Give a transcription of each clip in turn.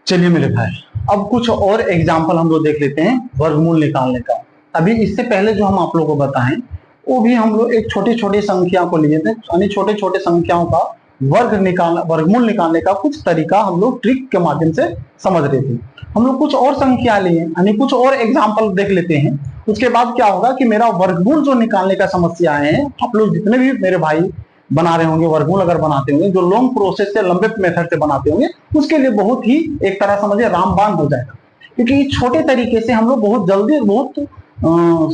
चलिए मेरे भाई, अब कुछ और एग्जाम्पल हम लोग देख लेते हैं वर्गमूल निकालने का। अभी इससे पहले जो हम आप लोगों को बताएं वो भी हम लोग एक छोटी छोटी संख्या को लिए थे, यानी छोटे छोटे संख्याओं का वर्गमूल निकालने का कुछ तरीका हम लोग ट्रिक के माध्यम से समझ रहे थे। हम लोग कुछ और संख्या लिए, यानी कुछ और एग्जाम्पल देख लेते हैं। उसके बाद क्या होगा कि मेरा वर्गमूल जो निकालने का समस्या है, आप लोग जितने भी मेरे भाई बना रहे होंगे, वर्गमूल अगर बनाते होंगे, जो लॉन्ग प्रोसेस से लंबे मेथड से बनाते होंगे, उसके लिए बहुत ही एक तरह समझिए रामबाण हो जाएगा। क्योंकि छोटे तरीके से हम लोग बहुत जल्दी, बहुत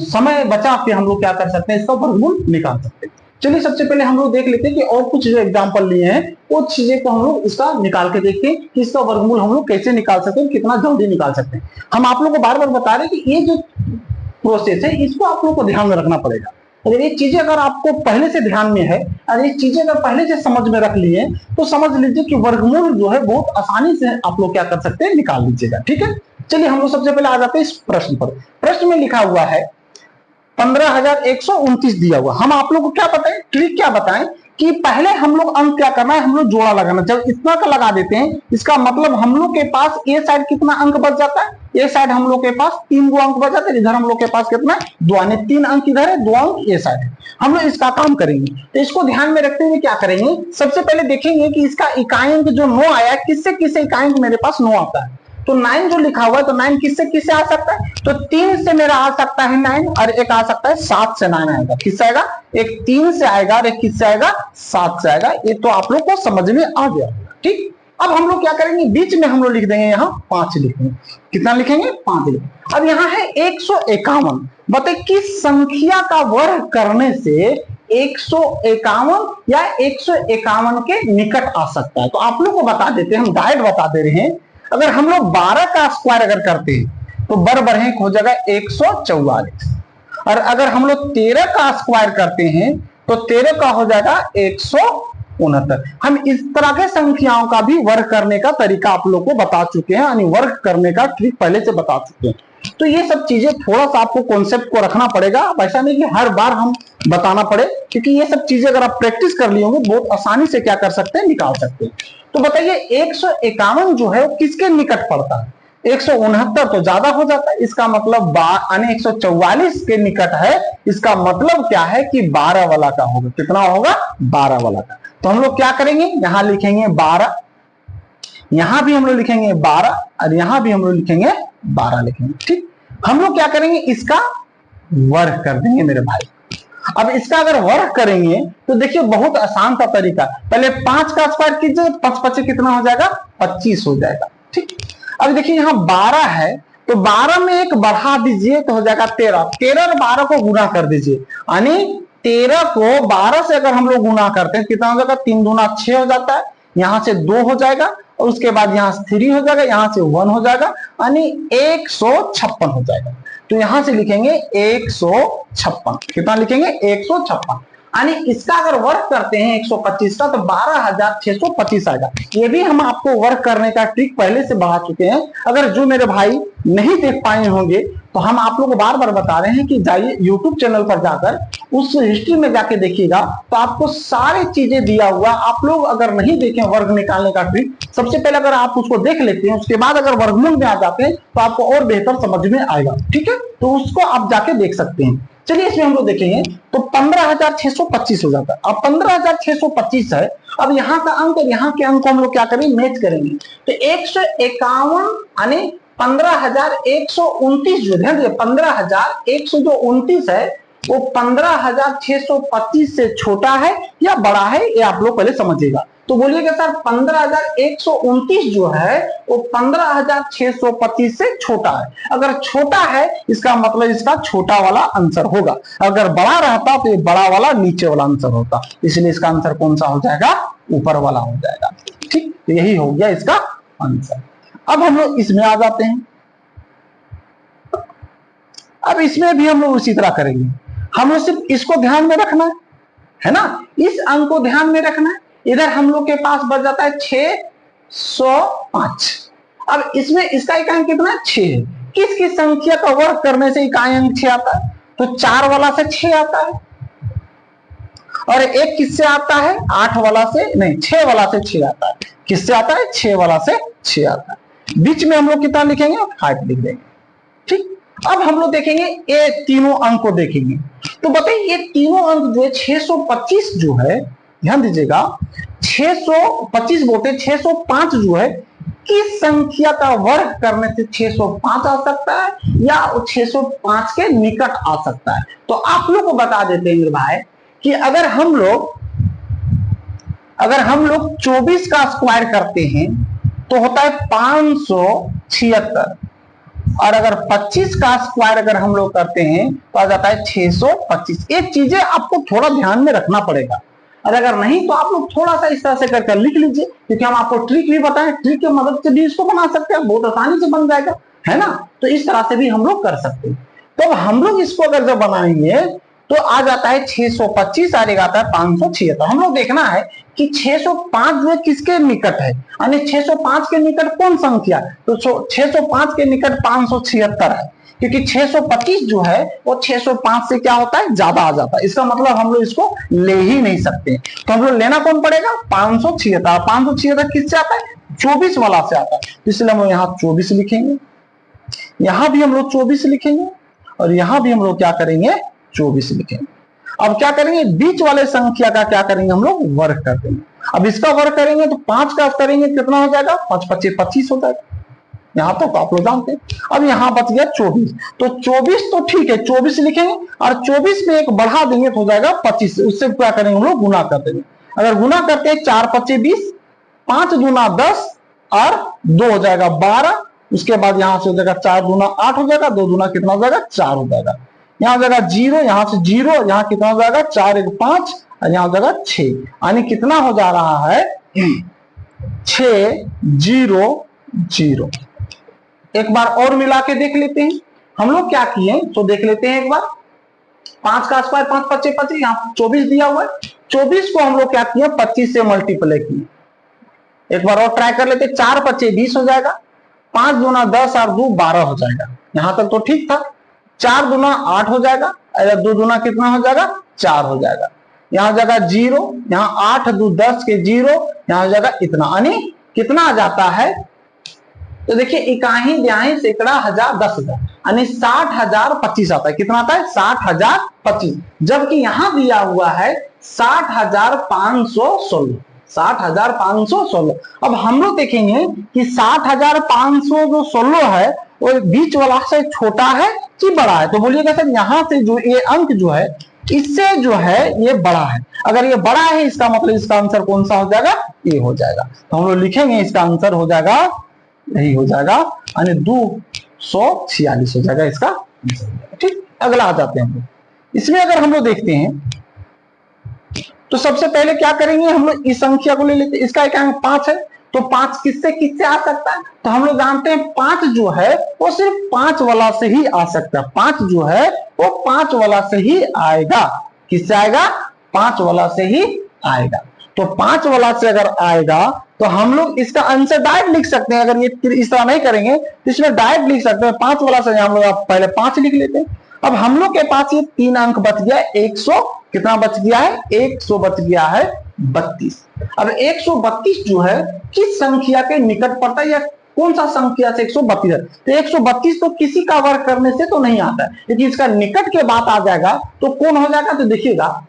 समय बचा के हम लोग क्या कर सकते हैं, इसका वर्गमूल निकाल सकते हैं। चलिए सबसे पहले हम लोग देख लेते हैं कि और कुछ जो एग्जाम्पल लिए हैं वो चीजें को हम लोग इसका निकाल के देखते हैं कि इसका वर्गमूल हम लोग कैसे निकाल सकते हैं, कितना जल्दी निकाल सकते हैं। हम आप लोग को बार बार बता रहे हैं कि ये जो प्रोसेस है इसको आप लोग को ध्यान में रखना पड़ेगा। अगर ये चीजें अगर आपको पहले से ध्यान में है और ये चीजें अगर पहले से समझ में रख लिए तो समझ लीजिए कि वर्गमूल जो है बहुत आसानी से आप लोग क्या कर सकते हैं, निकाल लीजिएगा। ठीक है, चलिए हम लोग सबसे पहले आ जाते हैं इस प्रश्न पर। प्रश्न में लिखा हुआ है 15,129 दिया हुआ। हम आप लोग को क्या बताएं, ट्रिक क्या बताएं कि पहले हम लोग अंक क्या करना है, हम लोग जोड़ा लगाना। जब इतना का लगा देते हैं इसका मतलब हम लोग के पास ए साइड कितना अंक बच जाता है, ए साइड हम लोग के पास 3 अंक बच जाते हैं, इधर हम लोग के पास कितना है 2, 3 अंक इधर है, 2 अंक ए साइड है। हम लोग इसका काम करेंगे। तो इसको ध्यान में रखते हुए क्या करेंगे, सबसे पहले देखेंगे कि इसका इकाई अंक जो 9 आया, किससे किससे इकाई अंक मेरे पास 9 आता है। तो 9 जो लिखा हुआ है, तो 9 किससे किससे आ सकता है, तो 3 से मेरा आ सकता है 9 और एक आ सकता है 7 से 9 आएगा। किससे आएगा, एक 3 से आएगा और एक किससे आएगा 7 से आएगा। ये तो आप लोग को समझ में आ गया। ठीक, अब हम लोग क्या करेंगे, बीच में हम लोग लिख देंगे, यहाँ 5 लिखेंगे। कितना लिखेंगे, 5 लिखेंगे। अब यहाँ है 151। बताइए किस संख्या का वर्ग करने से 151 या 151 के निकट आ सकता है। तो आप लोग को बता देते हैं, हम डायरेक्ट बता दे रहे हैं। अगर हम लोग 12 का स्क्वायर अगर करते हैं तो बराबर है हो जाएगा 144। और अगर हम लोग 13 का स्क्वायर करते हैं तो 13 का हो जाएगा 169। हम इस तरह के संख्याओं का भी वर्ग करने का तरीका आप लोग को बता चुके हैं, यानी वर्ग करने का ट्रिक पहले से बता चुके हैं। तो ये सब चीजें थोड़ा सा आपको कॉन्सेप्ट को रखना पड़ेगा। ऐसा नहीं कि हर बार हम बताना पड़े, क्योंकि ये सब चीजें अगर आप प्रैक्टिस कर लिए होंगे बहुत आसानी से क्या कर सकते हैं, निकाल सकते हैं। तो बताइए 151 जो है वो किसके निकट पड़ता है, 169 तो ज्यादा हो जाता है, इसका मतलब 144 के निकट है। इसका मतलब क्या है कि 12 वाला का होगा। कितना होगा, 12 वाला का। तो हम लोग क्या करेंगे, यहां लिखेंगे 12, यहां भी हम लोग लिखेंगे 12 और यहां भी हम लोग लिखेंगे 12 लिखेंगे। ठीक, हम लोग क्या करेंगे, इसका वर्ग कर देंगे मेरे भाई। अब इसका अगर वर्ग करेंगे तो देखिए बहुत आसान सा तरीका। पहले 5 का स्क्वायर कीजिए, 5 5 कितना हो जाएगा, 25 हो जाएगा। ठीक, अब देखिए यहाँ 12 है तो 12 में एक बढ़ा दीजिए तो हो जाएगा 13। 13 और 12 को गुना कर दीजिए, यानी 13 को 12 से अगर हम लोग गुना करते हैं कितना हो जाएगा, 3 दूना 6 हो जाता है, यहां से 2 हो जाएगा और उसके बाद यहां से 3 हो जाएगा, यहां से 1 हो जाएगा, यानी 156 हो जाएगा। तो यहां से लिखेंगे 156। कितना लिखेंगे, 156। यानी इसका अगर वर्क करते हैं 125 का तो 12,625 आएगा। ये भी हम आपको वर्क करने का ट्रिक पहले से बढ़ा चुके हैं। अगर जो मेरे भाई नहीं देख पाए होंगे तो हम आप लोग को बार बार बता रहे हैं कि जाइए YouTube चैनल पर जाकर उस हिस्ट्री में जाके देखिएगा, तो आपको सारी चीजें दिया हुआ। आप लोग अगर नहीं देखें वर्ग निकालने का ट्रिक, सबसे पहले अगर आप उसको देख लेते हैं, उसके बाद अगर वर्गमूल में आ जाते हैं तो आपको और बेहतर समझ में आएगा। ठीक है, तो उसको आप जाके देख सकते हैं। चलिए इसमें हम लोग देखेंगे तो 15,625 हो जाता है। अब 15,625 है, अब यहाँ का अंक और यहाँ के अंक को हम लोग क्या करेंगे, मैच करेंगे। तो 151 यानी 15,129 जो ध्यान दिए, 15,129 है वो 15,625 से छोटा है या बड़ा है, ये आप लोग पहले समझिएगा। तो बोलिएगा सर 15,129 जो है वो 15,625 से छोटा है। अगर छोटा है इसका मतलब इसका छोटा वाला आंसर होगा, अगर बड़ा रहता तो ये बड़ा वाला नीचे वाला आंसर होता, इसलिए इसका आंसर कौन सा हो जाएगा, ऊपर वाला हो जाएगा। ठीक, तो यही हो गया इसका आंसर। अब हम लोग इसमें आ जाते हैं। अब इसमें भी हम लोग उसी तरह करेंगे। हम लोग सिर्फ इसको ध्यान में रखना है ना, इस अंक को ध्यान में रखना है। इधर हम लोग के पास बच जाता है 605। अब इसमें इसका इकाई कितना है, 6 है। किस किस संख्या का वर्ग करने से इकाई अंक 6 आता है, तो 4 वाला से 6 आता है, और एक किससे आता है, 8 वाला से नहीं, 6 वाला से 6 आता है। किससे आता है, 6 वाला से 6 आता है। बीच में हम लोग कितना लिखेंगे, 5 लिख देंगे। ठीक, अब हम लोग देखेंगे ये तीनों अंक को देखेंगे। तो बताइए ये तीनों अंक जो है 625 जो है, ध्यान दीजिएगा 625 बोलते 605 जो है किस संख्या का वर्ग करने से 605 आ सकता है या 605 के निकट आ सकता है। तो आप लोग को बता देते हैं मेरे भाई कि अगर हम लोग 24 का स्क्वायर करते हैं तो होता है 576, और अगर 25 का स्क्वायर अगर हम लोग करते हैं तो आ जाता है 625। ये चीजें आपको थोड़ा ध्यान में रखना पड़ेगा, और अगर नहीं तो आप लोग थोड़ा सा इस तरह से करके लिख लीजिए, क्योंकि हम आपको ट्रिक भी बताएं, ट्रिक की मदद से भी इसको बना सकते हैं, बहुत आसानी से बन जाएगा, है ना। तो इस तरह से भी हम लोग कर सकते हैं। तो हम लोग इसको अगर जब बनाएंगे तो आ जाता है 625 और एक आता है 576। हम लोग देखना है कि 605 जो है किसके निकट है, यानी 605 के निकट कौन संख्या, तो 605 के निकट 576 है, क्योंकि 625 जो है वो 605 से क्या होता है, ज्यादा आ जाता है। इसका मतलब हम लोग इसको ले ही नहीं सकते, तो हम लोग लेना कौन पड़ेगा, 576। 576 किससे आता है, 24 वाला से आता है, इसलिए हम लोग यहाँ 24 लिखेंगे, यहां भी हम लोग 24 लिखेंगे, और यहां भी हम लोग क्या करेंगे, 24 लिखेंगे। अब क्या करेंगे, बीच वाले संख्या का क्या करेंगे, हम लोग वर्ग कर देंगे। अब इसका वर्ग करेंगे तो 5 का करेंगे कितना हो जाएगा, 5 25 25 हो जाएगा। यहां तक तो आप लोग जानते हैं। अब यहां बच गया 24, तो 24 तो ठीक है 24 लिखेंगे, और 24 में एक बढ़ा देंगे तो हो जाएगा 25, उससे क्या करेंगे हम लोग गुना कर देंगे। अगर गुना करते हैं 4 25 20, 5 दूना 10 और 2 हो जाएगा 12, उसके बाद यहां से हो जाएगा 4 दूना 8 हो जाएगा, 2 दूना कितना हो जाएगा 4 हो जाएगा, यहां हो जाएगा 0, यहां से 0, यहां कितना हो जाएगा 4 1 5, और यहां हो जाएगा 6, यानी कितना हो जा रहा है 6 0 0। एक बार और मिला के देख लेते हैं हम लोग क्या किए, तो देख लेते हैं एक बार। 5 का स्क्वायर 5 25 25, यहाँ 24 दिया हुआ है, 24 को हम लोग क्या किए 25 से मल्टीप्लाई किए। एक बार और ट्राई कर लेते, 4 25 20 हो जाएगा, 5 दूना 10 और 2 12 हो जाएगा, यहां तक तो ठीक था। 4 दूना 8 हो जाएगा, 2 दूना कितना हो जाएगा 4 हो जाएगा, यहाँ हो जाएगा 0, यहाँ 8 2 10 के 0, यहाँ हो जाएगा इतना, यानी कितना आ जाता है, तो देखिए इकाई द्याही सैकड़ा हजार 10,000, यानी 60,025 आता है। कितना आता है 60,025, जबकि यहां दिया हुआ है 60,516, 60,516। अब हम लोग देखेंगे कि 60,516 है वो बीच वाला से छोटा है कि बड़ा है, तो बोलिएगा सर यहां से जो ये अंक जो है इससे जो है ये बड़ा है। अगर ये बड़ा है इसका मतलब इसका आंसर कौन सा हो जाएगा, ये हो जाएगा। तो हम लोग लिखेंगे इसका आंसर हो जाएगा, यही हो जाएगा, यानी 246 हो जाएगा इसका आंसर। ठीक, अगला आ जाते हैं हम लोग। इसमें अगर हम लोग देखते हैं तो सबसे पहले क्या करेंगे, हम लोग इस संख्या को ले लेते हैं, इसका एक अंक 5 है, तो 5 किससे किससे आ सकता है, तो हम लोग जानते हैं 5 जो है वो सिर्फ 5 वाला से ही आ सकता है। 5 जो है वो 5 वाला से ही आएगा, किससे आएगा, 5 वाला से ही आएगा। तो 5 वाला से अगर आएगा तो हम लोग इसका आंसर डायरेक्ट लिख सकते हैं। अगर ये इस तरह नहीं करेंगे तो इसमें डायरेक्ट लिख सकते हैं 5 वाला से, हम लोग पहले 5 लिख लेते हैं। अब हम लोग के पास ये 3 अंक बच गया, 100 कितना बच गया है, 100 बच गया है 32। अब 132 जो है किस संख्या के निकट पड़ता है, या कौन सा संख्या से 132 है, तो 132 तो किसी का वर्ग करने से तो नहीं आता है, लेकिन इसका निकट के बात आ जाएगा तो कौन हो जाएगा, तो देखिएगा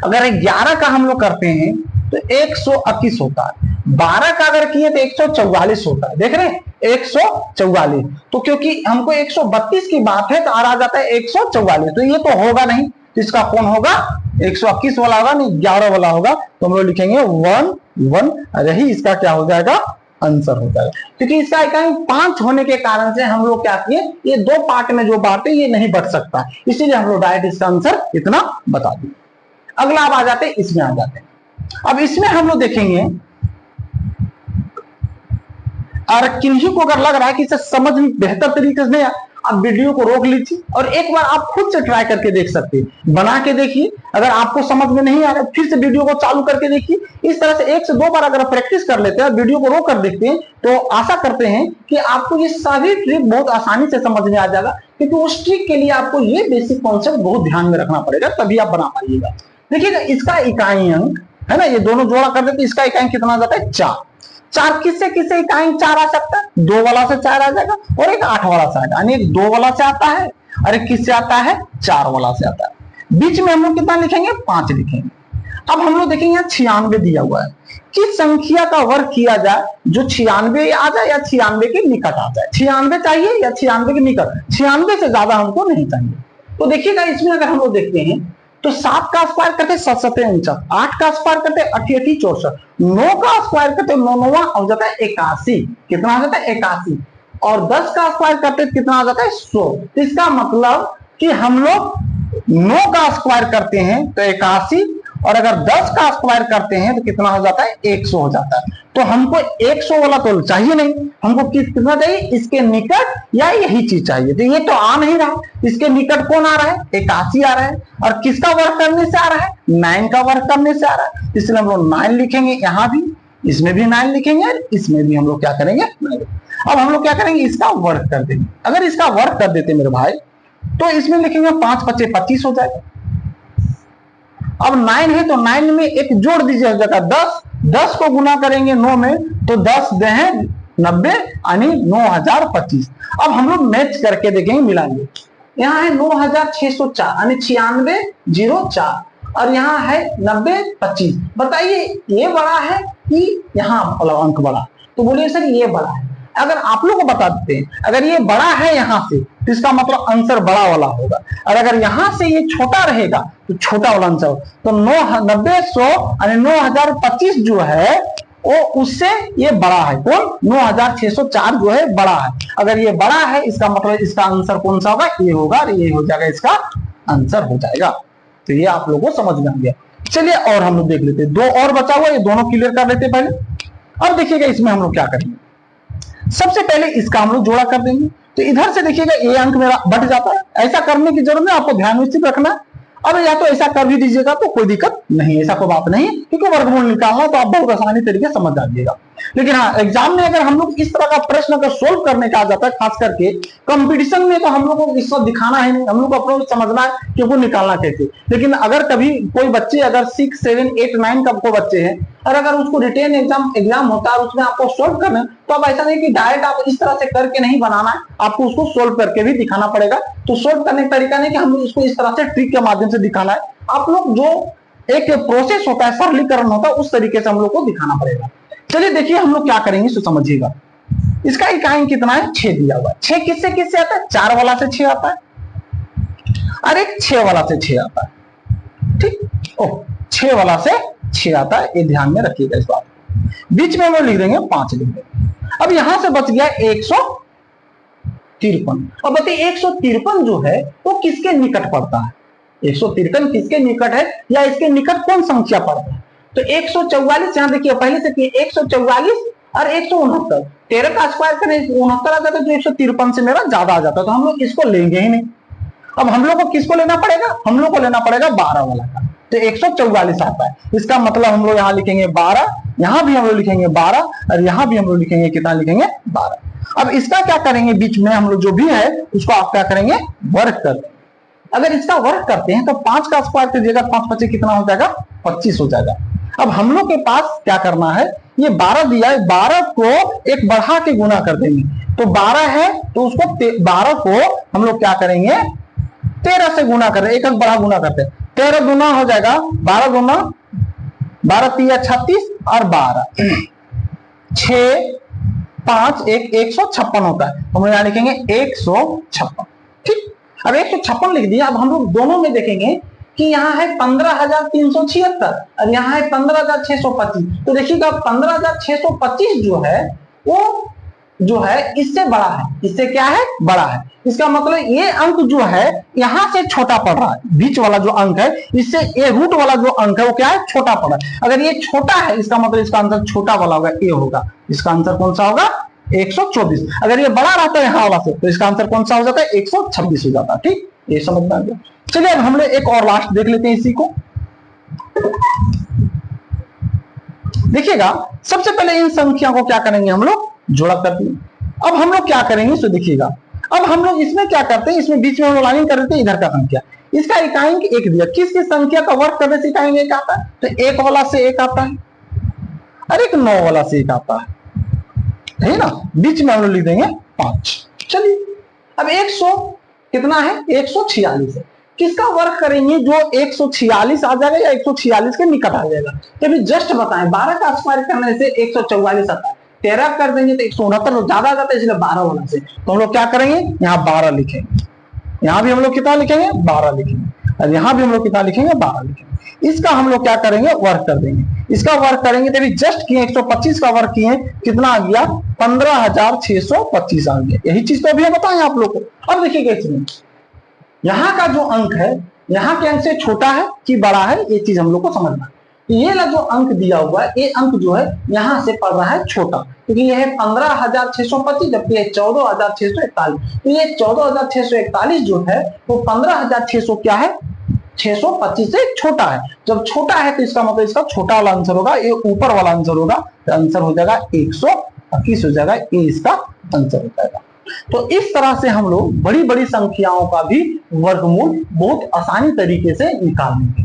अगर 11 का हम लोग करते हैं तो 121 होता है, 12 का अगर किए तो 144 होता है, देख रहे हैं 144। तो क्योंकि हमको 132 की बात है तो आ जाता है 144, तो ये तो होगा नहीं, तो इसका कौन होगा, 121 वाला होगा नहीं, 11 वाला होगा। तो हम लोग लिखेंगे 1 1, यही इसका क्या हो जाएगा, आंसर हो जाएगा। क्योंकि इसका इकाई 5 होने के कारण से हम लोग क्या किए, ये 2 पार्ट में जो बांटे ये नहीं बच सकता, इसीलिए हम लोग डायरेक्ट इसका आंसर इतना बता दिए। अगला अब आ जाते हैं, इसमें आ जाते हैं। अब इसमें हम लोग देखेंगे, और किन्हीं को अगर लग रहा है कि इसे समझ में बेहतर तरीके से नहीं आया, आप वीडियो को रोक लीजिए और एक बार आप खुद से ट्राई करके देख सकते हैं, बना के देखिए। अगर आपको समझ में नहीं आ रहा फिर से वीडियो को चालू करके देखिए। इस तरह से 1 से 2 बार अगर प्रैक्टिस कर लेते हैं, वीडियो को रोक कर देखते हैं, तो आशा करते हैं कि आपको ये सारी ट्रिक बहुत आसानी से समझ में आ जाएगा। क्योंकि उस ट्रिक के लिए आपको ये बेसिक कॉन्सेप्ट बहुत ध्यान में रखना पड़ेगा, तभी आप बना पाइएगा। देखिएगा इसका इकाई अंक है ना, ये दोनों जोड़ा कर देते, इसका इकाई कितना आ जाता है 4। चार किससे किससे इकाई चार आ सकता है, 2 वाला से 4 आ जाएगा और एक 8 वाला से आएगा, यानी एक 2 वाला से आता है और एक किससे आता है, 4 वाला से आता है। बीच में हम लोग कितना लिखेंगे, 5 लिखेंगे। अब हम लोग देखेंगे 96 दिया हुआ है, किस संख्या का वर्ग किया जाए जो 96 आ जाए या 96 के निकट आ जाए। 96 चाहिए या 96 के निकट, 96 से ज्यादा हमको नहीं चाहिए। तो देखिएगा इसमें अगर हम लोग देखते हैं तो 7 का स्क्वायर करते 7 7 49, 8 का स्क्वायर करते 8 8 64, 9 का स्क्वायर करते 9 9 हो जाता है 81, कितना आ जाता है 81, और 10 का स्क्वायर करते कितना आ जाता है 100। इसका मतलब कि हम लोग 9 का स्क्वायर करते हैं तो 81, और अगर 10 का स्क्वायर करते हैं तो कितना हो जाता है 100 हो जाता है। तो हमको 100 वाला तो चाहिए नहीं, हमको कितना चाहिए, इसके निकट या यही चीज चाहिए। तो ये तो आ नहीं रहा, इसके निकट कौन आ रहा है, 81 आ रहा है, और किसका वर्ग करने से आ रहा है, 9 का वर्ग करने से आ रहा है। इसलिए हम लोग 9 लिखेंगे, यहां भी, इसमें भी 9 लिखेंगे, और इसमें भी हम लोग क्या करेंगे 9। अब हम लोग क्या करेंगे, इसका वर्ग कर देंगे। अगर इसका वर्ग कर देते मेरे भाई तो इसमें लिखेंगे 5 5 25 हो जाएगा। अब 9 है तो 9 में एक जोड़ दीजिए जगह 10, 10 को गुना करेंगे 9 में तो 10 दे 90 यानी 9025। अब हम लोग मैच करके देखेंगे, मिलाएंगे। यहाँ है 9604 यानी 9604, और यहाँ है 9025। बताइए ये बड़ा है कि यहाँ वाला अंक बड़ा? तो बोलिए सर ये बड़ा है। अगर आप लोग को बता देते हैं, अगर ये बड़ा है यहाँ से तो इसका मतलब आंसर बड़ा वाला होगा, और अगर यहां से ये छोटा रहेगा तो छोटा वाला आंसर होगा। तो 90 यानी 9025 जो है वो उससे ये बड़ा है, कौन, 9604 जो है बड़ा है। अगर ये बड़ा है इसका मतलब इसका आंसर कौन सा होगा, ये होगा, और ये हो जाएगा इसका आंसर हो जाएगा। तो ये आप लोगों को समझ में आ गया। चलिए और हम लोग देख लेते हैं, 2 और बचा हुआ, ये दोनों क्लियर कर लेते पहले। अब देखिएगा इसमें हम लोग क्या करेंगे, सबसे पहले इसका हम लोग जोड़ा कर देंगे। तो इधर से देखिएगा ये अंक मेरा बट जाता है, ऐसा करने की जरूरत नहीं, आपको ध्यान में रखना। अब या तो ऐसा कर भी दीजिएगा तो कोई दिक्कत नहीं, ऐसा कोई बात नहीं, क्योंकि वर्गमूल निकालना तो आप बहुत आसानी तरीके समझ जाइएगा। लेकिन हाँ, एग्जाम में अगर हम लोग इस तरह का प्रश्न अगर सोल्व करने का आ जाता है, खास करके कंपटीशन में, तो हम लोग को इसको दिखाना है नहीं, हम लोग को अपने समझना है कि वो निकालना कैसे। लेकिन अगर कभी कोई बच्चे अगर 6 7 8 9 का को बच्चे हैं, और अगर उसको रिटेन एग्जाम होता है और उसमें आपको सोल्व करना है, तो अब ऐसा नहीं कि डायरेक्ट आप इस तरह से करके नहीं बनाना है, आपको उसको सोल्व करके भी दिखाना पड़ेगा। तो सोल्व करने का तरीका नहीं कि हम इसको इस तरह से ट्रिक के माध्यम से दिखाना है, आप लोग जो एक प्रोसेस होता है, सरलीकरण होता है, उस तरीके से हम लोग को दिखाना पड़ेगा। चलिए देखिए हम लोग क्या करेंगे तो समझिएगा। इसका इकाई कितना है, 6 दिया हुआ है। 6 किससे किससे आता है, 4 वाला से 6 आता है, और एक 6 वाला से 6 आता है। ठीक, ओ 6 वाला से 6 आता है, ये ध्यान में रखिएगा इस बात। बीच में हम लिख देंगे 5 लिख देंगे। अब यहां से बच गया 153। अब बताइए 153 जो है वो किसके निकट पड़ता है, 153 किसके निकट है, या इसके निकट कौन संख्या पड़ता है। तो 144 यहां देखिए पहले से 144 और 169, 13 का स्क्वायर करें 69 आ जाता है, तो 153 से मेरा ज्यादा आ जाता है, तो हम लोग इसको लेंगे ही नहीं। अब हम लोग को किसको लेना पड़ेगा, हम लोग को लेना पड़ेगा 12 वाला का, तो 144 आता है। इसका मतलब हम लोग यहाँ लिखेंगे 12, यहाँ भी हम लोग लिखेंगे 12, और यहाँ भी हम लोग लिखेंगे कितना, लिखेंगे 12। अब इसका क्या करेंगे, बीच में हम लोग जो भी है उसको आप क्या करेंगे, वर्ग कर देंगे। अगर इसका वर्ग करते हैं तो 5 का स्क्वायर कीजिएगा, 5 5 कितना हो जाएगा, 25 हो जाएगा। अब हम लोग के पास क्या करना है, ये 12 दिया है, 12 को एक बढ़ा के गुना कर देंगे। तो 12 है तो उसको 12 को हम लोग क्या करेंगे, 13 से गुना कर रहे, एक बढ़ा गुना करते हैं, 13 गुना हो जाएगा, 12 गुना 12 3 36 और 12 6 5 1 156 होता है। हम लोग यहाँ लिखेंगे 156। ठीक, अब 156 लिख दिया। अब हम लोग दोनों में देखेंगे कि यहाँ है 15,376 और यहाँ है 15,625। तो देखिएगा 15,625 जो है वो जो है इससे बड़ा है, इससे क्या है, बड़ा है। इसका मतलब ये अंक जो है यहां से छोटा पड़ रहा है, बीच वाला जो अंक है इससे ये रूट वाला जो अंक है वो क्या है, छोटा पड़ रहा है। अगर ये छोटा है इसका मतलब इसका आंसर छोटा वाला होगा, ये होगा। इसका आंसर कौन सा होगा, 124। अगर ये बड़ा रहता है यहाँ वाला से तो इसका आंसर कौन सा हो जाता है, 126 हो जाता है। ठीक, ये समझ में आ गया। चलिए अब हम लोग एक और लास्ट देख लेते हैं इसी को। देखिएगा सबसे पहले इन संख्या को क्या करेंगे, हम लोग जोड़ा करते हैं। अब हम लोग क्या करेंगे तो देखिएगा, अब हम लोग इसमें क्या करते हैं, इसमें बीच में हम लोग लाइन कर देते हैं इधर का संख्या, इसका इकाई 1 दिया, किसकी संख्या का वर्ग करने से इकाई 1 आता है, तो 1 वाला से 1 आता है और एक 9 वाला से 1 आता है। है ना, बीच में हम लोग लिख देंगे 5। चलिए अब 100 कितना है, 146 है। किसका वर्ग करेंगे जो 146 आ जाएगा या 146 के निकट आ जाएगा। तो अभी जस्ट बताएं 12 का स्क्वायर करने से 144 आता है, 13 कर देंगे तो 169 ज्यादा आ जाता है, इसलिए 12 होना से तो हम लोग क्या करेंगे, यहाँ 12 लिखेंगे, यहाँ भी हम लोग कितना लिखेंगे 12 लिखेंगे, और यहाँ भी हम लोग कितना लिखेंगे 12 लिखेंगे। इसका हम लोग क्या करेंगे वर्ग कर देंगे, इसका वर्ग करेंगे तो जस्ट किए 125 का वर्ग किए कितना आ गया 15,625 आ गया। यही चीज तो अभी बताएं आप लोग को। अब देखिएगा इसमें यहाँ का जो अंक है यहाँ के अंक से छोटा है कि बड़ा है, ये चीज हम लोग को समझना है। ये जो अंक दिया हुआ है ये अंक जो है यहाँ से पड़ रहा है छोटा, क्योंकि यह है 15,625 जबकि यह 14,641। तो ये 14,641 जो है वो 15,600 क्या है 625 से छोटा है। जब छोटा है तो इसका मतलब इसका छोटा वाला आंसर होगा, ये ऊपर वाला आंसर होगा, तो आंसर हो जाएगा 121 हो जाएगा, ये इसका आंसर हो जाएगा। तो इस तरह से हम लोग बड़ी बड़ी संख्याओं का भी वर्गमूल बहुत आसानी तरीके से निकाल लेंगे।